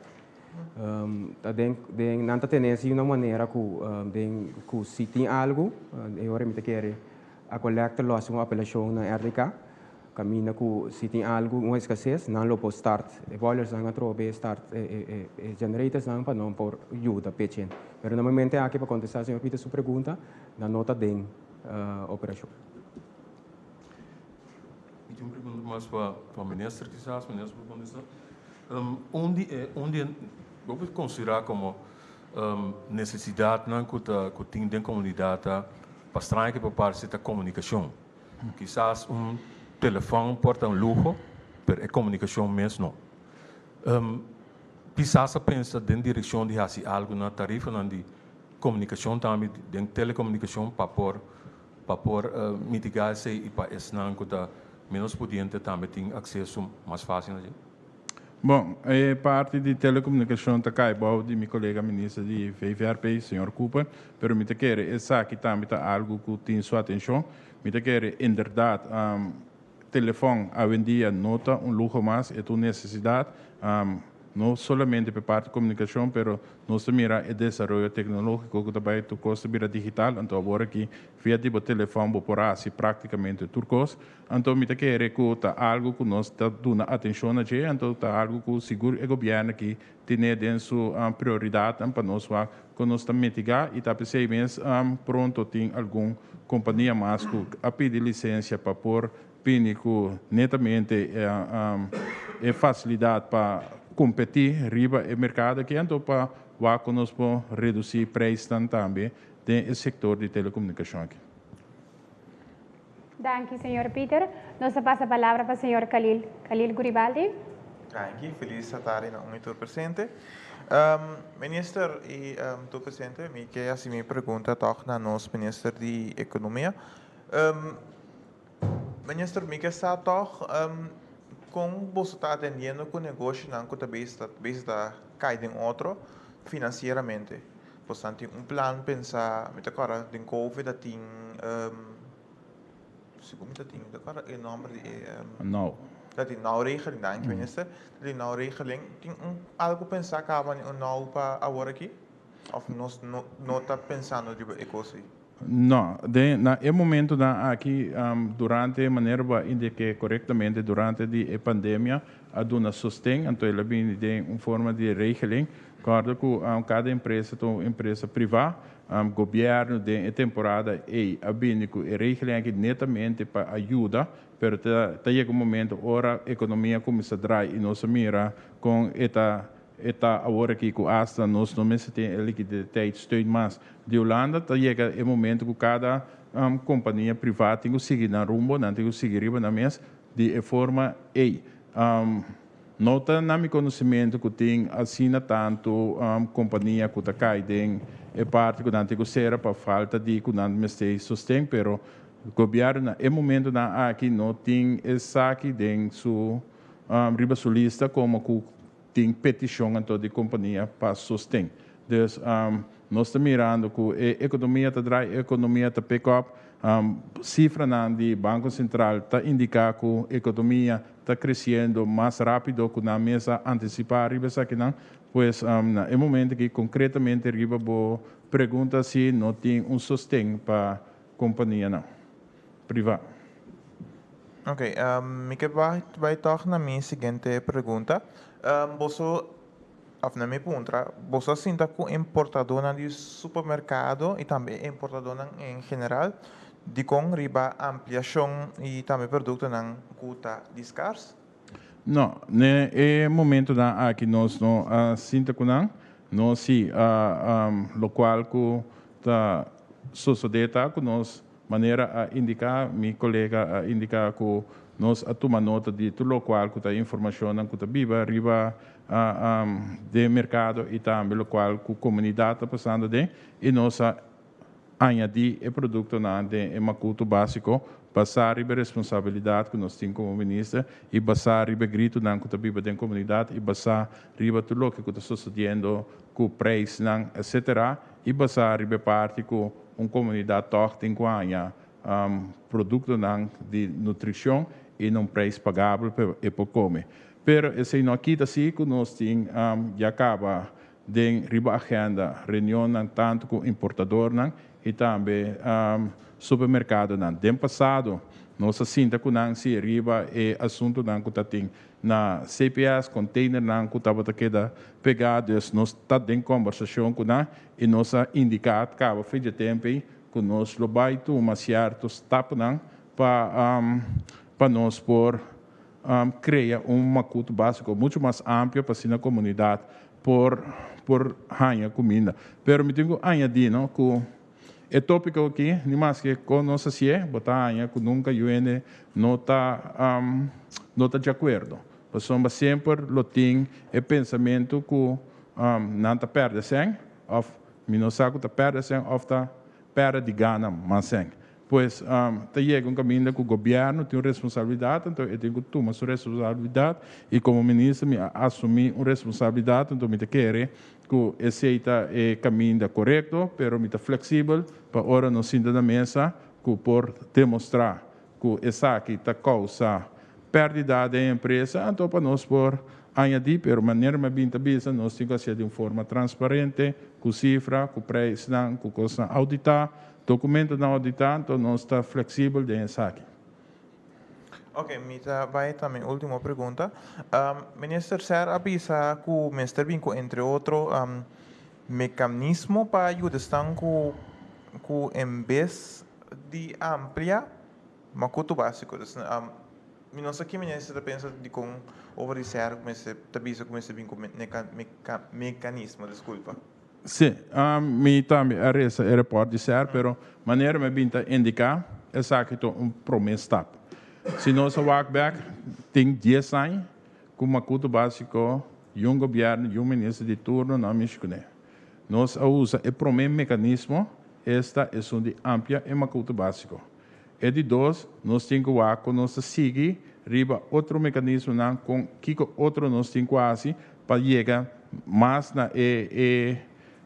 Não está tendo uma maneira que se tem algo, eu me quero a collector lo hace uma apelação na RDK, caminha que se tem algo, uma escassez, não lo pode start. E boilers não trobe start, generators não para não por ajuda pechen. Mas no momento aqui para contestar, senhor Peter, sua pergunta, na nota de operação. E uma pergunta mais para o ministro, quizás, ministro, para contestar. Onde vamos considerar como necessidade não que tem da comunidade para estranhar que para parte da comunicação. Quizás telefone porta luxo, mas a comunicação mesmo não. Quizás pensa em direção de fazer algo na tarifa de comunicação também, de telecomunicação para por mitigar isso e para esse não que menos pudiente também tem acesso mais fácil. Bom, a parte de telecomunicação está caindo de meu colega ministro de VVRP, senhor Cooper, mas me quer essa aqui também está algo que tem sua atenção. Me quer, em verdade, telefone hoje em dia nota luxo mais, é uma necessidade, não somente para parte de comunicação, mas nós mira o desenvolvimento tecnológico que também custa vira digital, então agora que via tipo telefone por assim praticamente turcos, então me quer que está algo que nós está dando atenção a gente, então está algo que seguro o governo que tem dentro sua prioridade para nós que nós está mitigar e está pensando pronto tem alguma companhia mais que a pedir licença para pôr pinico netamente é facilidade para competir riba o mercado que então para nós reduzir preços também no setor de telecomunicação aqui. Danke, senhor Peter. Nós passa a palavra para o senhor Khalil Guribaldi. Danke, feliz tarde na monitor presente. Minister e tu presente, me que assim me pergunta toch na nós minister de economia. Minister, me que está toch com você está atendendo com o negócio não que também está caindo em outro financeiramente. Portanto, plano pensar, me agora tem Covid tem segundo tem agora o nome de não. dat die nou regeling, dank minister, dat die nou regeling, tem algo pensar que há nou para agora aqui? Of não está pensando de coisa? Não, na momento aqui durante a maneira que indiquei corretamente durante a pandemia a dona sustém, então ela vem de uma forma de regeling, claro que cada empresa tem empresa privada, governo de temporada e a bem que regeling aqui netamente para ajuda, pero chega momento ora a economia começa a dar e nós mira com agora aqui com hasta nós não tem liquiditeit steun mais de Holanda, chega o momento que cada companhia privada tem que seguir na rumbo, não tem que seguir riba na mesa de forma não está na meu conhecimento que tem assim tanto companhia que está caindo é parte que não tem que ser para falta de que não me esteja sustento, pero o governo no momento aqui não tem essa aqui dentro sua riba sua lista como que tem petição então de companhia para sustentar. Então, nós estamos mirando que a economia está drive, a economia está pick up, cifra do Banco Central está indicar que a economia está crescendo mais rápido que na mesa antecipar, pois no momento que concretamente arriba pergunta se não tem sustento para a companhia não, privada. Ok, ik vai toch na minha seguinte pergunta. Você, na minha pergunta, você sinta que o importador no supermercado e também importador em geral, de com riba ampliação e também produto não custa descartes? Não, no momento aqui nós não sinta que não se local que está sociedade que nós maneira a indicar, meu colega a indicar que nós a tomar nota de tudo o qual que a informação que está viva arriba de mercado e também o qual que a comunidade está passando de e nós añadir o produto na de macuto básico passar a responsabilidade que nós temos como ministro e passar a grito na que está viva da comunidade e passar a tudo o que está sucedendo com o preço etc e passar a parte com uma comunidade toda tem que ganhar produto de nutrição e não preço pagável para comer. Pero esse não aqui assim que nós temos já acaba de riba agenda reunião tanto com importador e também supermercado no passado nós sinta que não se riba e assunto que tem na CPS container que estava queda pegado nós está em conversação com e nós indicado que faz de tempo que nós lo vai tomar certos step para nós por criar macuto básico muito mais amplo para a comunidade por ganhar comida. Pero me tenho añadir que é tópico aqui, nem mais que com nossa ciência, botar que nunca UN não está de acordo. Mas sempre lo tem o pensamento que não está perdendo sem, ou não sabe que está perdendo sem, ou está perdendo de gana, mas sem. Pois chega caminho que o governo tem responsabilidade, então eu tenho que tomar sua responsabilidade e como ministro me assumir uma responsabilidade, então me quero que aceita o caminho correto, pero me flexível para ora não sinta na mesa que por demonstrar que essa aqui está causa perda da empresa, então para nós por añadir, pero maneira mais bem tabisa, nós temos que ser de uma forma transparente, com cifra, com preço, com coisa auditar, documento não auditar, então nós está flexível de essa aqui. Ok, mita vai também última pergunta. Minister, ser avisa que o ministro vinco entre outro mecanismo para ajudar com em vez de ampliar macuto básico. Não sei que ministro pensa de com oferecer comece tabisa comece vinco mecanismo, desculpa. Sim, me também era pode ser, pero maneira me binta indicar essa aqui é promessa. Se nós walk back tem 10 anos com macuto básico, governo, ministro de turno na Michigan. Nós usa o primeiro mecanismo, esta é uma de amplia e macuto básico. E de dois, nós temos que nós seguir riba outro mecanismo com que outro nós temos quase para chegar mais na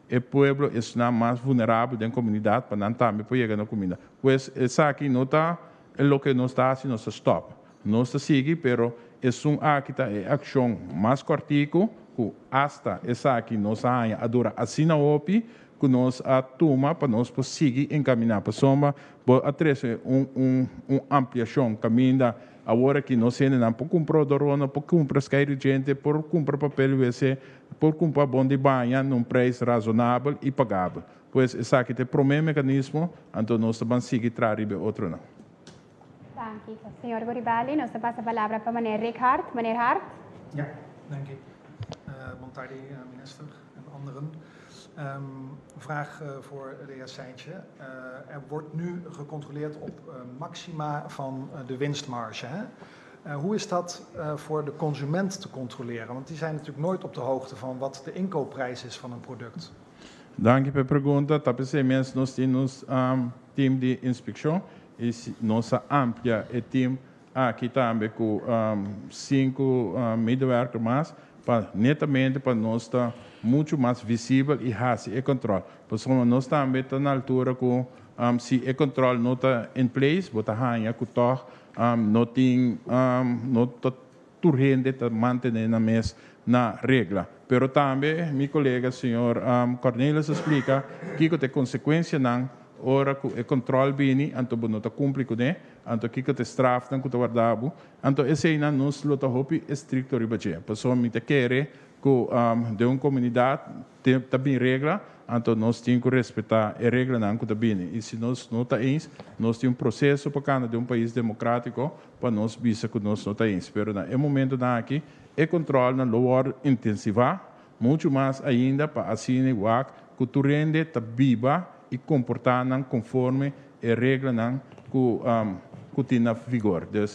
o povo é mais vulnerável da comunidade para não também chegar na comida. Pois essa aqui não está o que nós está assim, nós stop. Nós seguimos, pero es akita e action mais cortico, que hasta essa aqui nós ainda adora assina opi, que nós a toma para nós conseguir encaminhar para soma, por atrás ampliação caminho agora que nós temos não por comprar dorona, por comprar gente, por comprar papel WC, por comprar bom de banha num preço razonável e pagável. Pois essa aqui tem primeiro mecanismo, então nós vamos seguir trazer outro não. Dank u. Senhor Goribaldi, nós passa a palavra para meneer Rickhart. Meneer Hart. Ja, dank u. Bon tardi, minister en anderen. Vraag voor de heer Seintje. Er wordt nu gecontroleerd op maxima van de winstmarge. Hè? Hoe is dat voor de consument te controleren? Want die zijn natuurlijk nooit op de hoogte van wat de inkoopprijs is van een product. Dank u per pergunta. Tapos nós temos team de inspeção e nossa amplia team aqui também com 5 medewerkers mais para netamente para nós estar muito mais visível e fácil e controle. Por isso nós também estamos na altura com se o controle não está em place, botar hanha com tor não tem não está urgente para manter na mesa na regra. Pero também meu colega senhor Cornelius explica que tem consequência não ora o controle bem, então não está cumprido né, então que tem strafe não está guardado, então esse aí não nos luta hopi estricto ribaje. Pessoa me te quer que de uma comunidade tem bem regra, então nós temos que respeitar a regra não que está bem. E se nós não está isso, nós temos processo para cada de país democrático para nós ver que nós não está isso. Pero no momento aqui o controle não lower intensivar, muito mais ainda para assim igual que tu rende está viva e comportar conforme a regra que tem na vigor. Então,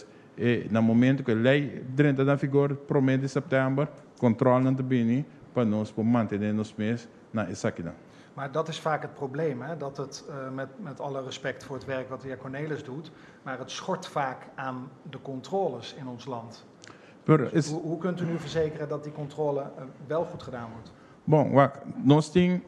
no momento que a lei entra na vigor, promete de setembro, controle não bem para nós manter nos meses na exaktheid. Maar dat is vaak het probleem, hè? Dat het, met alle respect voor het werk wat de heer Cornelis doet, maar het schort vaak aan de controles in ons land. Hoe kunt u nu verzekeren dat die controle wel goed gedaan wordt? Bom, nós temos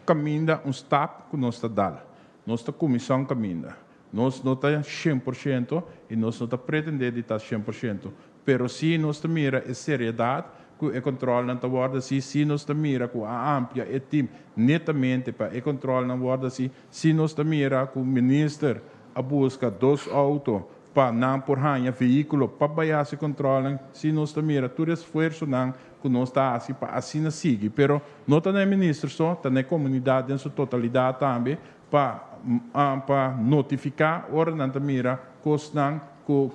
caminho, stap que nós está dando. Nossa comissão caminha. Nós não está 100% e nós não está pretendendo estar 100%. Pero se nós mira a seriedade que o controle não está guarda se nós mira com a amplia e time netamente para o controle não guarda se nós mira com o ministro a busca 2 autos para não por hanha veículo para baixar se controlam se nós mira todo esforço não que nós está assim para assim não sigue, pero não está nem ministro só, está na comunidade em sua totalidade também para notificar ora não está mira coisa não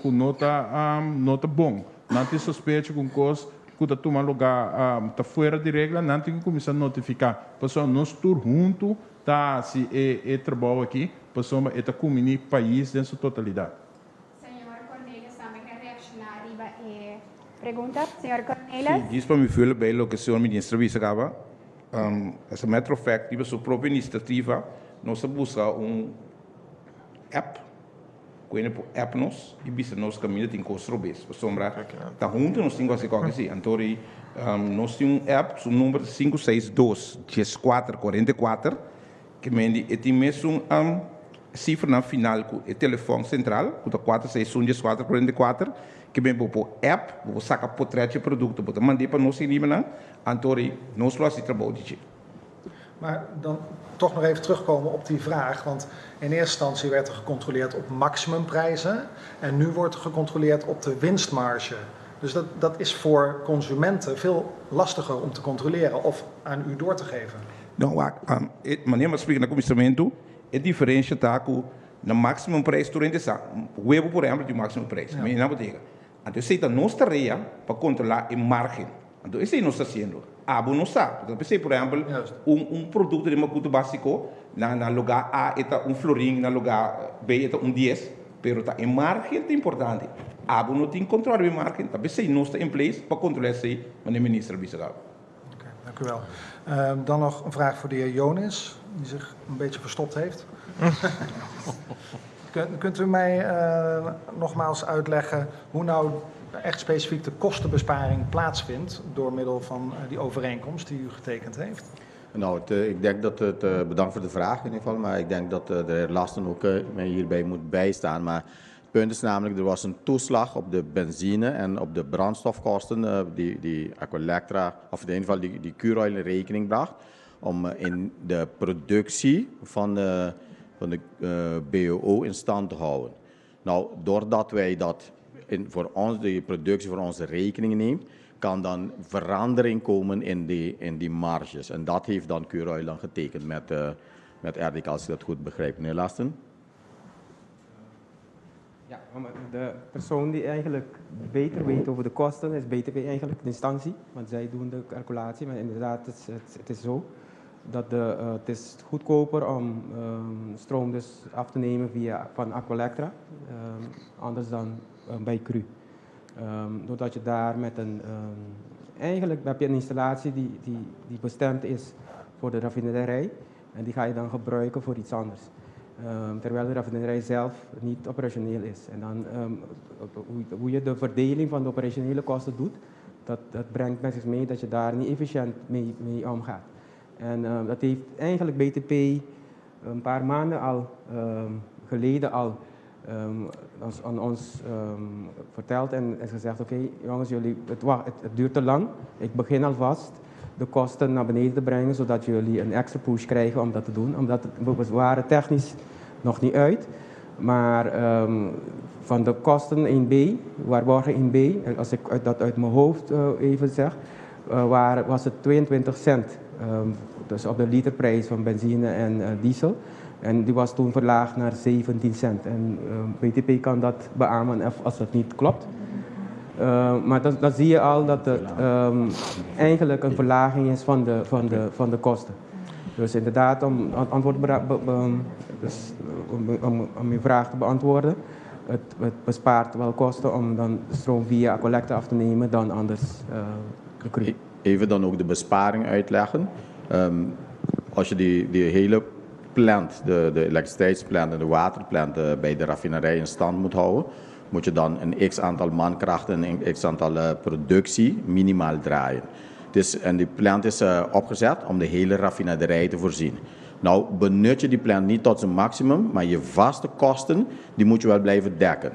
que não está bom, não tem suspeita com coisa que está tomando lugar está fora de regra, não tem que começar a notificar, pessoal nós todos juntos tá se é trabalho aqui, pessoal é tá comunidade país em sua totalidade. Pregunta, señor Cornelis. Sí, diz para mim foi bem o que o senhor ministro disse agora. As a matter of fact, tive sua própria iniciativa, nós busca app, coisa por app nós e bisa nós caminho tem construir base. Por sombra, tá junto nós temos que fazer assim. Então, nós temos app, o número 562-10444, que mende e tem mesmo cifra na final com o telefone central, que tá 461-444. Que bem por app, vou sacar portrait de produto, vou mandar para nós em Libanon, Antori, nós lá se trabalha de. Maar dan toch nog even terugkomen op die vraag, want in eerste instantie werd er gecontroleerd op maximumprijzen en nu wordt er gecontroleerd op de winstmarge. Dus dat is voor consumenten veel lastiger om te controleren of aan u door te geven. Nou, meneer maar spreken naar commissariato, het diferentie taku na maximumprijs durante essa, huevo por exemplo de maximumprijs, mas não betekent. Então, se está nossa tarefa para controlar a margem. Então, isso aí nós está fazendo. Abo não sabe. Então, pensei, por exemplo, produto de macuto básico, na lugar A está florim, na lugar B está 10, pero tá, a margem é importante. Abo não tem controle de margem. Então, pensei, nós está em place para controlar isso aí, meneer minister Bissegau. Oké, dank u wel. Dan nog een vraag voor de heer Jonis, die zich een beetje verstopt heeft. Kunt u mij nogmaals uitleggen hoe nou echt specifiek de kostenbesparing plaatsvindt door middel van die overeenkomst die u getekend heeft? Nou, ik denk dat bedankt voor de vraag in ieder geval, maar ik denk dat de heer Lasten ook mij hierbij moet bijstaan. Maar het punt is namelijk, er was een toeslag op de benzine en op de brandstofkosten die Aqualectra, of in ieder geval die Curoil in rekening bracht, om in de productie van de BOO in stand te houden. Nou, doordat wij dat voor ons, de productie voor onze rekening neemt, kan dan verandering komen in die marges. En dat heeft dan Curoil dan getekend met RDK, als ik dat goed begrijp. Meneer Lasten? Ja, de persoon die eigenlijk beter weet over de kosten is BTP eigenlijk, de instantie. Want zij doen de calculatie, maar inderdaad, het is zo dat het is goedkoper om stroom dus af te nemen van Aqualectra, anders dan bij Cru. Doordat je daar met eigenlijk heb je een installatie die bestemd is voor de raffinaderij en die ga je dan gebruiken voor iets anders. Terwijl de raffinaderij zelf niet operationeel is. En dan hoe je de verdeling van de operationele kosten doet, dat brengt met zich mee dat je daar niet efficiënt mee omgaat. En dat heeft eigenlijk BTP een paar maanden geleden al aan ons verteld en gezegd, oké, jongens, het duurt te lang. Ik begin alvast de kosten naar beneden te brengen, zodat jullie een extra push krijgen om dat te doen. Omdat we waren technisch nog niet uit, maar van de kosten 1B, waarborgen 1B, als ik dat uit mijn hoofd even zeg, was het 22 cent. Dus op de literprijs van benzine en diesel. En die was toen verlaagd naar 17 cent. En BTP kan dat beamen als dat niet klopt. Maar dan zie je al dat het eigenlijk een verlaging is van de kosten. Dus inderdaad, om je vraag te beantwoorden, het bespaart wel kosten om dan stroom via Aqualectra af te nemen dan anders de Cru. Even dan ook de besparing uitleggen. Als je die hele plant, de elektriciteitsplant en de waterplant bij de raffinerij in stand moet houden, moet je dan een x-aantal mankrachten en een x-aantal productie minimaal draaien. En die plant is opgezet om de hele raffinaderij te voorzien. Nou, benut je die plant niet tot zijn maximum, maar je vaste kosten, die moet je wel blijven dekken.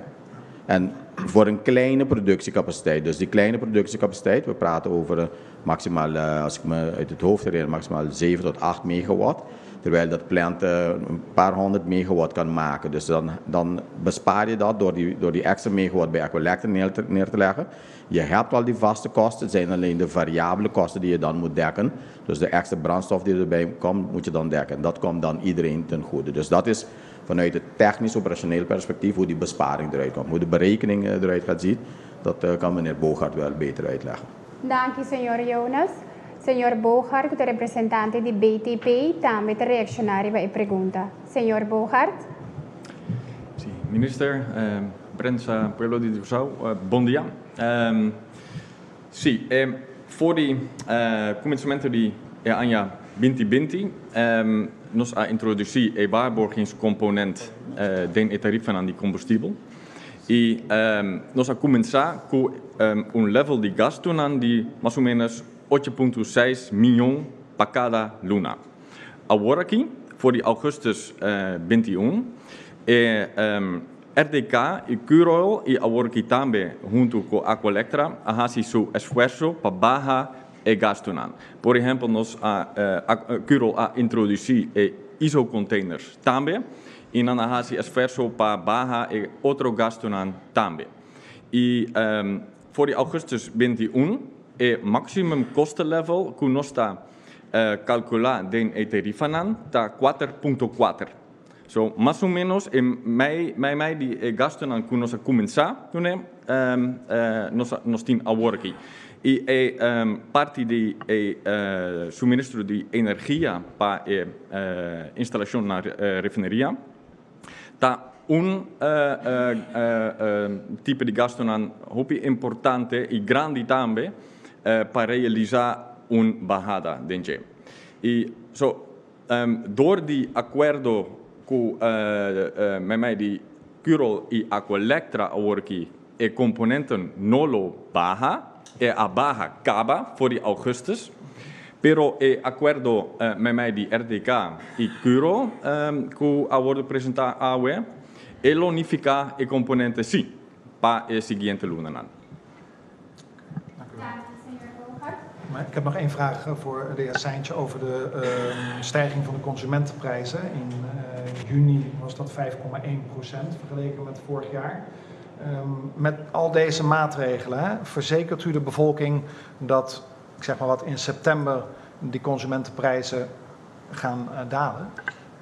En voor een kleine productiecapaciteit, dus die kleine productiecapaciteit, we praten over maximaal, als ik me uit het hoofd herinner, maximaal 7 tot 8 megawatt. Terwijl dat plant een paar 100 megawatt kan maken. Dus dan bespaar je dat door die extra megawatt bij Aqualectra neer te leggen. Je hebt al die vaste kosten, het zijn alleen de variabele kosten die je dan moet dekken. Dus de extra brandstof die erbij komt, moet je dan dekken. Dat komt dan iedereen ten goede. Dus dat is vanuit het technisch operationeel perspectief hoe die besparing eruit komt. Hoe de berekening eruit gaat zien, dat kan meneer Bogaert wel beter uitleggen. Dank u, senhor Jonas. Senhor Bogaert, de representante di BTP, também te reaccionare bij pergunta. Senhor Bogaert. Sim, minister, Prensa Pueblo de Curaçao, bom dia. Sim, voor die começamento de ano 2020, nós a introduzir a waarborgingscomponent den tarifa aan die combustível. E nós a começar com level de gasto de mais ou menos 8,6 miljoen para cada luna. Agora aqui, voor die augustus 21, RDK e Curoil e agora aqui também, junto com Aqualectra, fazem seu esforço para baixar o gasto. Por exemplo, nós Curoil a introduzir ISO-containers também, e nós fazem esforço para baixar outro gasto também. E voor die augustus 21, o maximum kostenlevel que nós está calcular den tarifa está 4,4. So, mais ou menos, mais de gasto que nós começar, nós temos agora aqui. E parte de suministro de energia para a instalação na refineria está tipo de gasto importante e grande também para realizar bajada de E door die acordo com de Curoil e Aqualectra aqui e componenten nolo baja a baja acaba voor die augustus. Pero acordo de RDK e Curoil que acordo presentado El unificar e componente sim, para a seguinte luna. Ik heb nog één vraag voor de heer Seintje over de stijging van de consumentenprijzen. In juni was dat 5,1% vergeleken met vorig jaar. Met al deze maatregelen, verzekert u de bevolking dat, ik zeg maar wat, in september die consumentenprijzen gaan dalen?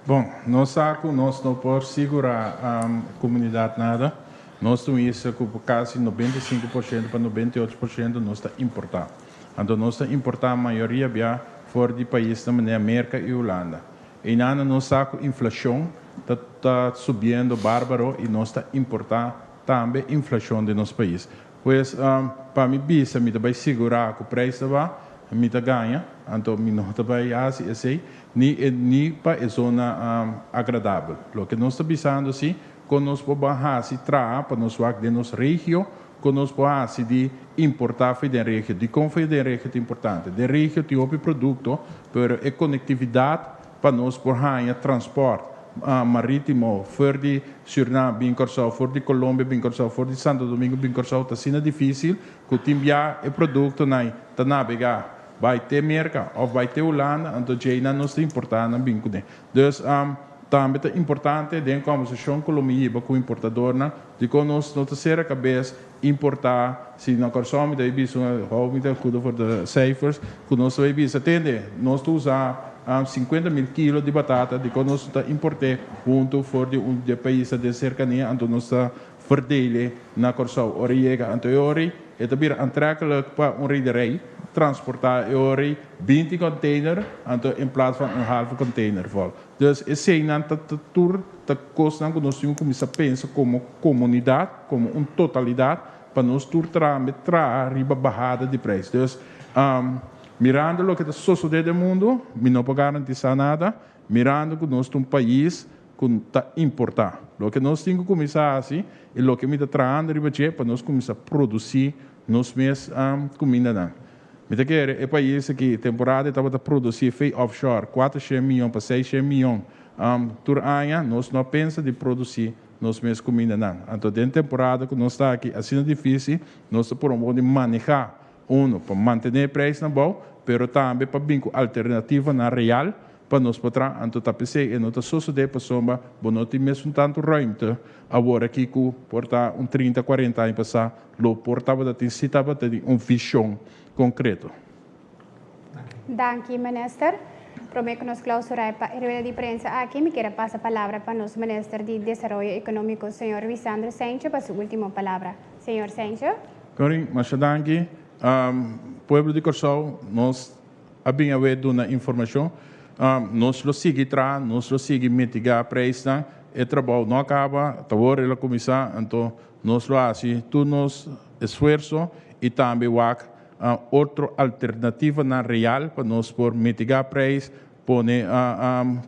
Bom, nós não por segurar a comunidade nada. Nós temos isso com quase 95% para 98% nós está importar. Então nós está importar a maioria bem fora do país, também América e Holanda. E nada nós saco inflação está subindo bárbaro e nós está importar também inflação de nosso país. Pois para mim bisa me vai segurar que o preço vai me ganha, então me não vai assim ni para a zona agradável. O que nós estamos pensando assim, quando nós podemos se trazer para nós de nossa região, quando nós podemos de importar da região, de como foi da região é importante. Da região tem outro produto, para a conectividade para nós poder transporte marítimo, fora de Suriname, bem Corsau, fora de Colômbia, bem Corsau, fora de Santo Domingo, bem Corsau, está sendo difícil, que o enviar o produto na navegar. Vai ter América ou vai ter Holanda, então já não está importando bem com então também é importante dentro da conversação com o importador, de que nós não terceira cabeça importar, se não consome, daí bisa hobby da cuida for the cijfers, que nós vai bisa atender, nós usar 50 mil quilos de batata, de que nós está importar junto for de país de cercania, então nós está verdelen na Corsau, oriega, então ori, é também aantrekkelijk para rederij. Transportar ori 20 container in plaats van een halve container vol. Dus is zijn dat tour dat kost dan nós temos começar a pensar como comunidade, como totalidade, para nós tour tra riba bajada de preço. Dus mirando o que está sucedendo no mundo, me não pode garantizar nada, mirando que nós temos país que está importar. O que nós temos que começar assim, e o que me está trazendo riba para nós começar a produzir nos meus comida. Met é país que temporada estava a produzir fei offshore 400 milhões para 600 milhões por ano, nós não pensa de produzir nos meus comida não. Então dentro da temporada que nós está aqui assim difícil, nós podemos manejar para manter o preço na boa, pero também para vir com alternativa na real para nós poder então tá pensei e não tá só de pessoa, bom não tem mesmo tanto ruimte agora aqui que portar 30, 40 anos passar, lo portava da tem citava de visão concreto. Danke, minister. Prometo que nos clausurar para a rueda de prensa aqui. Me quero passar a palavra para o nosso ministro de Desenvolvimento Econômico, senhor Lisandro Seintje, para a sua última palavra. Senhor Seintje. Corin, mas danke. Pueblo de Corsau, nós abrimos uma informação. Nós lo seguimos, nós lo seguimos mitigar a preço. O trabalho não acaba, agora ela começar, então nós lo fazemos, todo nosso esforço e também outra alternativa na real para nós por mitigar preço, pôr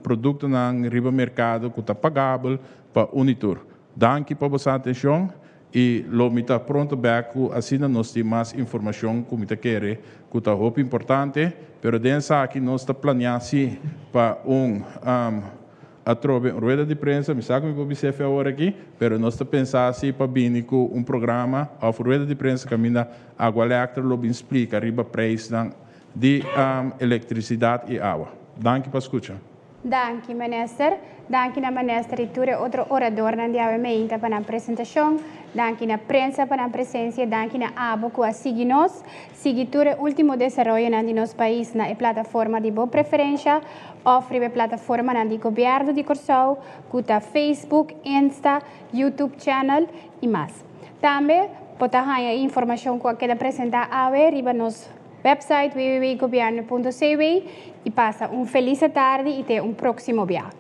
produto na riba mercado que está pagável para Unitur. Danke por vossa atenção e lo me está pronto para assim nós temos mais informação que me quer, que está muito importante, pero dentro aqui nós está planeando para a trove rueda de prensa, me sabe que o BCF agora aqui, pero nós está pensando assim para vir com programa, a rueda de prensa caminha água elétrica, lo explica riba preço de eletricidade e água. Danke para escutar. Danke, minister. Danke na minister e ture outro orador na diamante para a apresentação. Danke na prensa para a presença. Danke na abo que a seguir-nos. Seguiture último desenvolvimento na de nosso país na plataforma de boa preferência. Offre a plataforma na de governo de Corsau, que a Facebook, Insta, YouTube channel e mais. Também pode ter informação que quer apresentar a ver riba nos website www.governo.cw e passa feliz tarde e até próximo viagem.